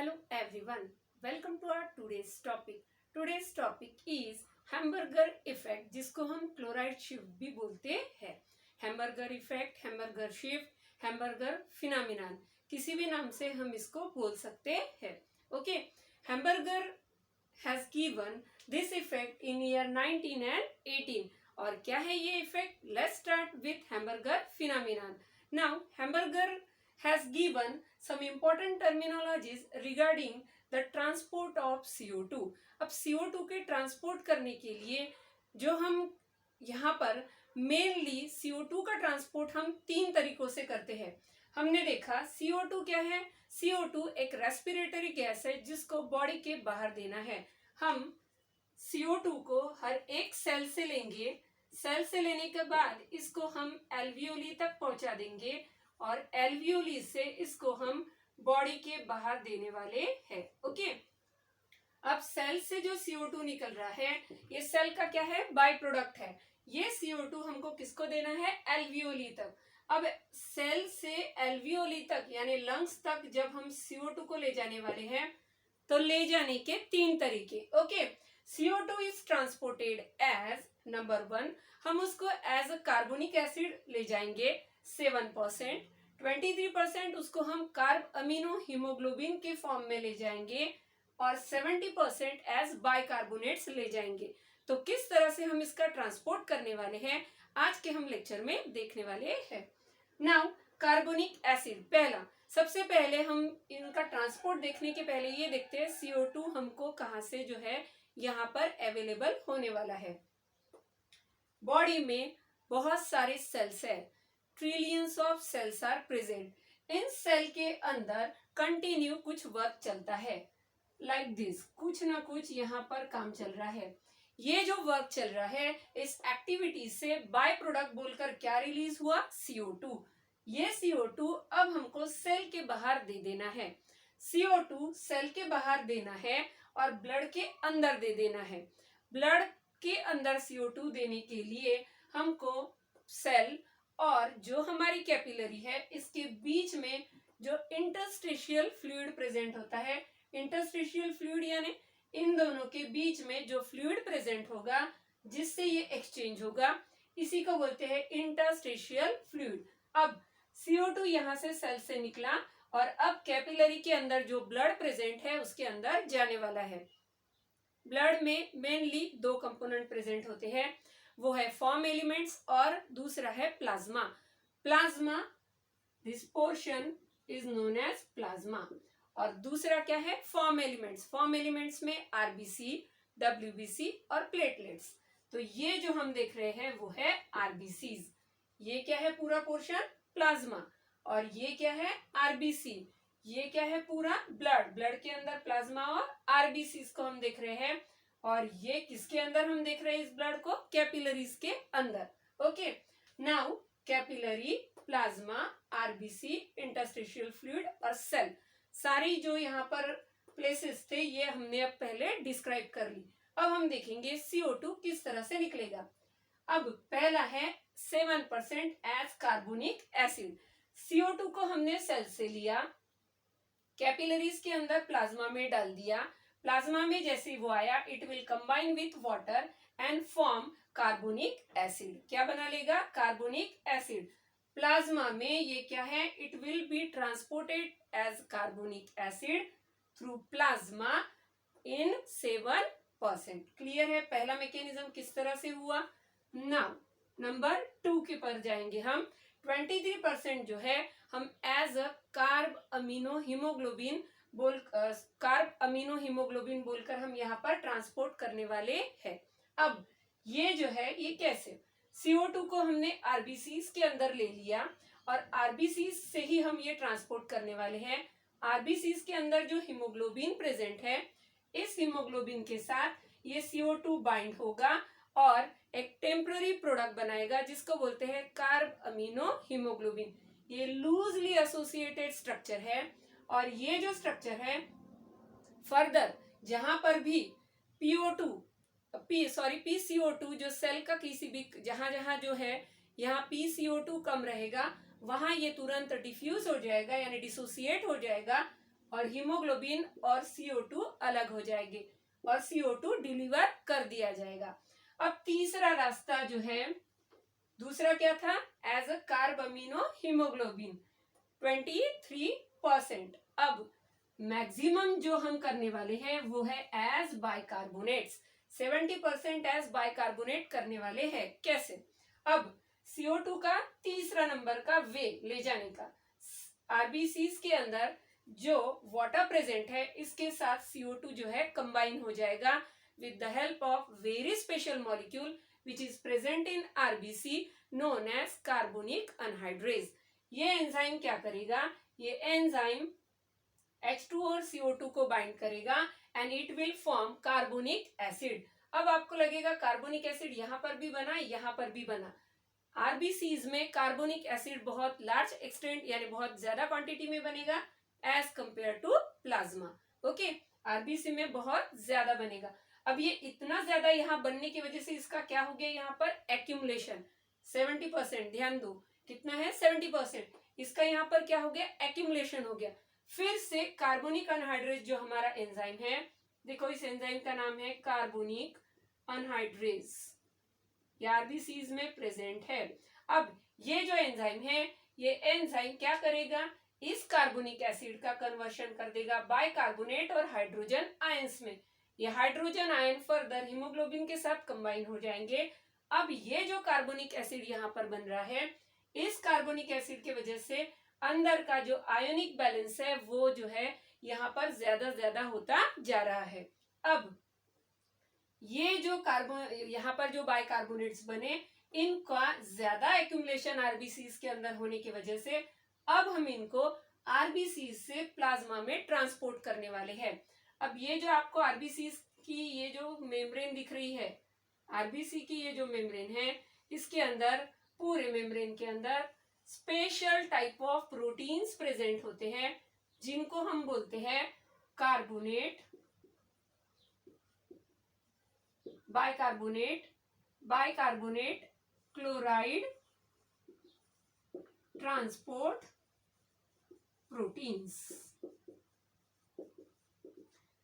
Hello everyone, welcome to our today's topic. Today's topic is hamburger effect, जिसको हम chloride shift भी बोलते हैं. Hamburger effect, hamburger shift, hamburger phenomenon, किसी भी नाम से हम इसको बोल सकते हैं. Okay, hamburger has given this effect in year 19 and 18. और क्या है ये effect? Let's start with hamburger phenomenon. Now hamburger has given some important terminologies regarding the transport of CO2. अब CO2 के ट्रांसपोर्ट करने के लिए जो हम यहाँ पर मेनली CO2 का ट्रांसपोर्ट हम 3 तरीकों से करते हैं. हमने देखा CO2 क्या है. CO2 एक रेस्पिरेटरी गैस है जिसको बॉडी के बाहर देना है. हम CO2 को हर एक सेल से लेंगे. सेल से लेने के बाद इसको हम एल्वियोली तक पहुंचा देंगे और एल्वियोली से इसको हम बॉडी के बाहर देने वाले हैं. ओके, अब सेल से जो CO2 निकल रहा है ये सेल का क्या है? बाय प्रोडक्ट है. ये CO2 हमको किसको देना है? एल्वियोली तक. अब सेल से एल्वियोली तक यानी लंग्स तक जब हम CO2 को ले जाने वाले हैं तो ले जाने के 3 तरीके. Okay, CO2 is transported as number 1, हम उसको एज अ कार्बोनिक एसिड ले जाएंगे 7%. 23% उसको हम कार्ब अमीनो हीमोग्लोबिन के फॉर्म में ले जाएंगे और 70% एज बाइकार्बोनेट्स ले जाएंगे. तो किस तरह से हम इसका ट्रांसपोर्ट करने वाले हैं आज के हम लेक्चर में देखने वाले हैं. नाउ कार्बोनिक एसिड, पहला सबसे पहले हम इनका ट्रांसपोर्ट देखने के पहले ये देखते हैं CO2 हमको कहाँ से जो है यहाँ पर अवेलेबल होने वाला है. बॉडी में बहुत सारे सेल्स है. Trillions of cells are present. इन सेल के अंदर कंटिन्यू कुछ वर्क चलता है. लाइक दिस, कुछ ना कुछ यहाँ पर काम चल रहा है. ये जो वर्क चल रहा है इस एक्टिविटी से बाय प्रोडक्ट बोलकर क्या रिलीज हुआ? CO2. ये CO2 अब हमको सेल के बाहर दे देना है. CO2 सेल के बाहर देना है और ब्लड के अंदर दे देना है. ब्लड के अंदर CO2 देने के लिए हमको सेल और जो हमारी कैपिलरी है इसके बीच में जो इंटरस्टिशियल फ्लूइड प्रेजेंट होता है. इंटरस्टिशियल फ्लूइड यानी इन दोनों के बीच में जो फ्लूइड प्रेजेंट होगा जिससे ये एक्सचेंज होगा, इसी को बोलते हैं इंटरस्टिशियल फ्लूइड. अब CO2 यहाँ से सेल से निकला और अब कैपिलरी के अंदर जो ब्लड प्रेजेंट है उसके अंदर जाने वाला है. ब्लड में मेनली 2 कंपोनेंट प्रेजेंट होते हैं, वो है फॉर्म एलिमेंट्स और दूसरा है plasma. Plasma, this portion is known as plasma. और दूसरा क्या है? Form elements. फॉर्म एलिमेंट्स में RBC, WBC और प्लेटलेट्स. तो ये जो हम देख रहे हैं वो है RBCs. ये क्या है? पूरा पोर्शन प्लाज्मा. और ये क्या है? RBC. ये क्या है? पूरा ब्लड. ब्लड के अंदर प्लाज्मा और RBCs को हम देख रहे हैं. और ये किसके अंदर हम देख रहे हैं इस ब्लड को? कैपिलरीज के अंदर. Okay, now capillary, plasma, RBC, interstitial fluid और सेल, सारी जो यहाँ पर प्लेसेस थे ये हमने अब पहले डिस्क्राइब कर ली. अब हम देखेंगे CO2 किस तरह से निकलेगा. अब पहला है 7% एज कार्बोनिक एसिड. CO2 को हमने सेल से लिया, कैपिलरीज के अंदर प्लाज्मा में डाल दिया. प्लाज्मा में जैसे वो आया it will combine with water and form carbonic acid. क्या बना लेगा? Carbonic acid. प्लाज्मा में ये क्या है? It will be transported as carbonic acid through plasma in 7%. Clear है पहला मैकेनिज्म किस तरह से हुआ. नाउ नंबर 2 के पर जाएंगे हम. 23% जो है हम as a carb amino haemoglobin बोलकर हम यहाँ पर ट्रांसपोर्ट करने वाले हैं. अब ये जो है ये कैसे? CO2 को हमने RBCs के अंदर ले लिया और RBCs से ही हम ये ट्रांसपोर्ट करने वाले हैं. RBCs के अंदर जो हीमोग्लोबिन प्रेजेंट है इस हीमोग्लोबिन के साथ ये CO2 बाइंड होगा और एक टेम्पररी प्रोडक्ट बनाएगा जिसको बोलते हैं कार्ब अमीनो हीमोग्लोबिन. ये लूजली एसोसिएटेड स्ट्रक्चर है और ये जो स्ट्रक्चर है फर्दर जहां पर भी PCO2 जो सेल का किसी भी जहां जो है यहाँ PCO2 कम रहेगा वहां ये तुरंत डिफ्यूज हो जाएगा यानी डिसोसिएट हो जाएगा और हीमोग्लोबिन और CO2 अलग हो जाएंगे और CO2 डिलीवर कर दिया जाएगा। अब तीसरा रास्ता जो है, दूसरा क्या था, as a carb amino haemoglobin 23%। अब मैक्सिमम जो हम करने वाले हैं वो है एज बाइकार्बोनेट्स, 70% एज बाइकार्बोनेट करने वाले हैं। कैसे? अब CO2 का तीसरा नंबर का वे ले जाने का, आरबीसीज के अंदर जो वाटर प्रेजेंट है इसके साथ CO2 जो है कंबाइन हो जाएगा with the help of very special molecule which is present in RBC known as carbonic anhydrase. ये एंजाइम क्या करेगा, ये एंजाइम H2 और CO2 को बाइंड करेगा and it will form carbonic acid. अब आपको लगेगा कार्बोनिक एसिड यहाँ पर भी बना, यहाँ पर भी बना। आरबीसीज में कार्बोनिक एसिड बहुत लार्ज एक्सटेंट यानी बहुत ज्यादा क्वांटिटी में बनेगा as compare to plasma. Okay, RBC में बहुत ज्यादा बनेगा। अब ये इतना ज्यादा यहाँ बनने की वजह से इसका क्या हो गया, यहाँ पर एक्यूमुलेशन 70%, ध्यान दो कितना है 70%, इसका यहाँ पर क्या हो गया, एक्यूमुलेशन हो गया। फिर से कार्बोनिक अनहाइड्रेज जो हमारा एंजाइम है, देखो इस एंजाइम का नाम है कार्बोनिक अनहाइड्रेज, ये आरबीसीज में प्रेजेंट है। अब ये जो एंजाइम है, ये एंजाइम क्या करेगा, इस कार्बोनिक एसिड का कन्वर्शन कर देगा बाइकार्बोनेट और हाइड्रोजन आयंस में। ये हाइड्रोजन आयन फर्दर हीमोग्लोबिन के साथ कंबाइन हो जाएंगे। अब ये जो कार्बोनिक एसिड यहाँ पर बन रहा है, इस कार्बोनिक एसिड की वजह से अंदर का जो आयोनिक बैलेंस है वो जो है यहाँ पर ज्यादा होता जा रहा है। अब ये जो यहाँ पर जो बाइकार्बोनेट्स बने, इनका ज्यादा एक्यूमुलेशन आरबीसीज के अंदर होने की वजह से अब हम इनको आरबीसीज से प्लाज्मा में ट्रांसपोर्ट करने वाले हैं। अब ये जो आपको आरबीसीज की ये जो मेम्ब्रेन दिख रही है, आरबीसी की ये जो मेम्ब्रेन है, इसके अंदर पूरे मेम्ब्रेन के अंदर special type of proteins present होते हैं जिनको हम बोलते हैं carbonate, bicarbonate chloride transport proteins.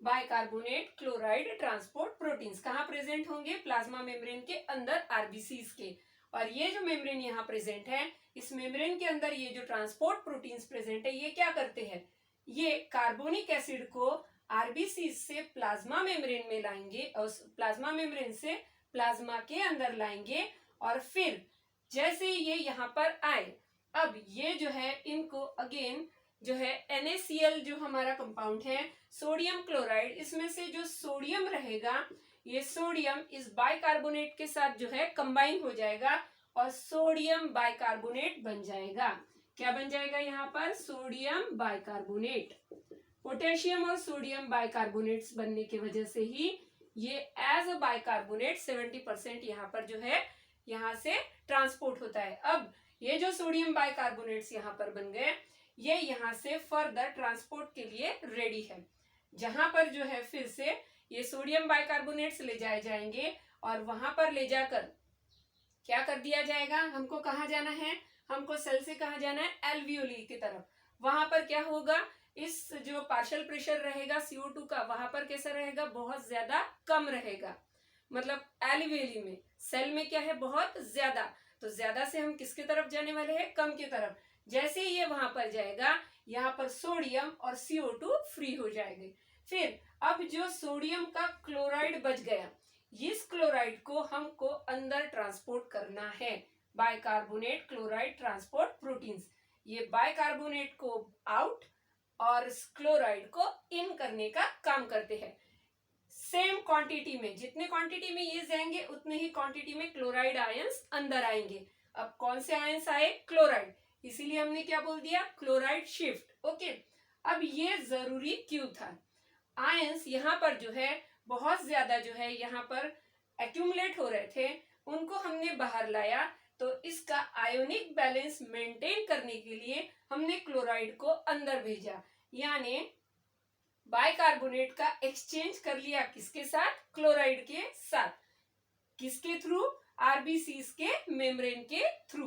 Bicarbonate chloride transport proteins कहाँ प्रेजेंट होंगे, प्लाज्मा मेम्ब्रेन के अंदर आरबीसीज के। और ये जो मेम्ब्रेन यहाँ प्रेजेंट है, इस मेम्ब्रेन के अंदर ये जो ट्रांसपोर्ट प्रोटीन्स प्रेजेंट है, ये क्या करते हैं, ये कार्बोनिक एसिड को आरबीसीज से प्लाज्मा मेम्ब्रेन में लाएंगे और प्लाज्मा मेम्ब्रेन से प्लाज्मा के अंदर लाएंगे। और फिर जैसे ये यहाँ पर आए, अब ये जो है इनको अगेन जो है NaCl जो हमारा कंपाउंड है, सोडियम क्लोराइड, इसमें से जो सोडियम रहेगा, ये सोडियम इस बाइकार्बोनेट के साथ जो है कंबाइन हो जाएगा और सोडियम बाइकार्बोनेट बन जाएगा। क्या बन जाएगा यहाँ पर, सोडियम बाइकार्बोनेट। पोटेशियम और सोडियम बाइकार्बोनेट्स बनने की वजह से ही ये एज अ बाइकार्बोनेट 70% यहाँ पर जो है यहाँ से ट्रांसपोर्ट होता है। अब ये जो सोडियम बाइकार्बोनेट्स यहाँ पर बन गए, ये यहाँ से फर्दर ट्रांसपोर्ट के लिए रेडी है, जहां पर जो है फिर से ये सोडियम बाइकार्बोनेट्स ले जाए जाएंगे और वहां पर ले जाकर क्या कर दिया जाएगा, हमको कहाँ जाना है, हमको सेल से कहाँ जाना है, एल्वियोली की तरफ। वहां पर क्या होगा, इस जो पार्शियल प्रेशर रहेगा CO2 का, वहां पर कैसा रहेगा, बहुत ज्यादा कम रहेगा। मतलब एल्वियोली में, सेल में क्या है, बहुत ज्यादा, तो ज्यादा से हम किसकी तरफ जाने वाले हैं, कम की तरफ। जैसे ये वहां पर जाएगा, यहाँ पर सोडियम और CO2 फ्री हो जाएंगे। फिर अब जो सोडियम का क्लोराइड बच गया, इस क्लोराइड को हमको अंदर ट्रांसपोर्ट करना है, बाइकार्बोनेट क्लोराइड ट्रांसपोर्ट प्रोटीन्स। ये बाइकार्बोनेट को आउट और क्लोराइड को इन करने का काम करते हैं। सेम क्वांटिटी में, जितने क्वांटिटी में ये जाएंगे उतने ही क्वांटिटी में क्लोराइड आयंस अंदर आएंगे। अब कौन से आयंस आए, क्लोराइड, इसीलिए हमने क्या बोल दिया, क्लोराइड शिफ्ट। ओके, अब ये जरूरी क्यों था, आयंस यहाँ पर जो है बहुत ज्यादा जो है यहाँ पर एक्यूमुलेट हो रहे थे, उनको हमने बाहर लाया, तो इसका आयोनिक बैलेंस मेंटेन करने के लिए हमने क्लोराइड को अंदर भेजा, यानी बाइकार्बोनेट का एक्सचेंज कर लिया किसके साथ, क्लोराइड के साथ। किसके थ्रू, आरबीसीज के मेम्ब्रेन के थ्रू।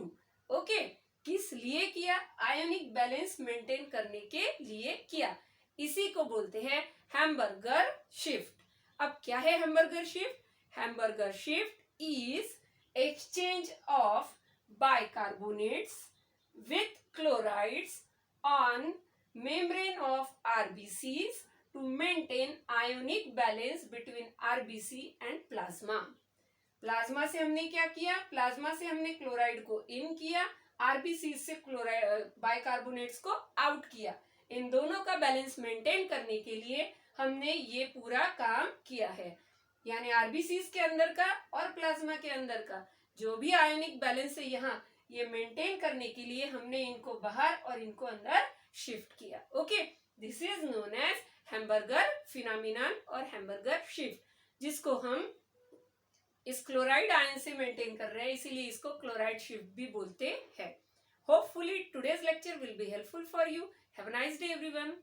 ओके, किस लिए किया, आयोनिक बैलेंस मेंटेन करने के लिए किया। इसी को बोलते हैं हैम्बर्गर शिफ्ट। अब क्या है hamburger shift? Hamburger shift is exchange of bicarbonates with chlorides on membrane of RBCs to maintain ionic balance between RBC and plasma। Plasma से हमने क्या किया? प्लाज्मा से हमने क्लोराइड को इन किया, आरबीसी से क्लोराइड बाइकार्बोनेट्स को आउट किया। इन दोनों का बैलेंस मेंटेन करने के लिए हमने ये पूरा काम किया है। यानी आरबीसी के अंदर का और प्लाज्मा के अंदर का जो भी आयोनिक बैलेंस है यहाँ, ये मेंटेन करने के लिए हमने इनको बाहर और इनको अंदर शिफ्ट किया। Okay, this is known as Hamburger phenomenon और हैम्बर्गर शिफ्ट, जिसको हम इस क्लोराइड आयन से मेंटेन कर रहे हैं, इसीलिए इसको क्लोराइड शिफ्ट भी बोलते हैं। Hopefully today's lecture will be helpful for you. Have a nice day everyone.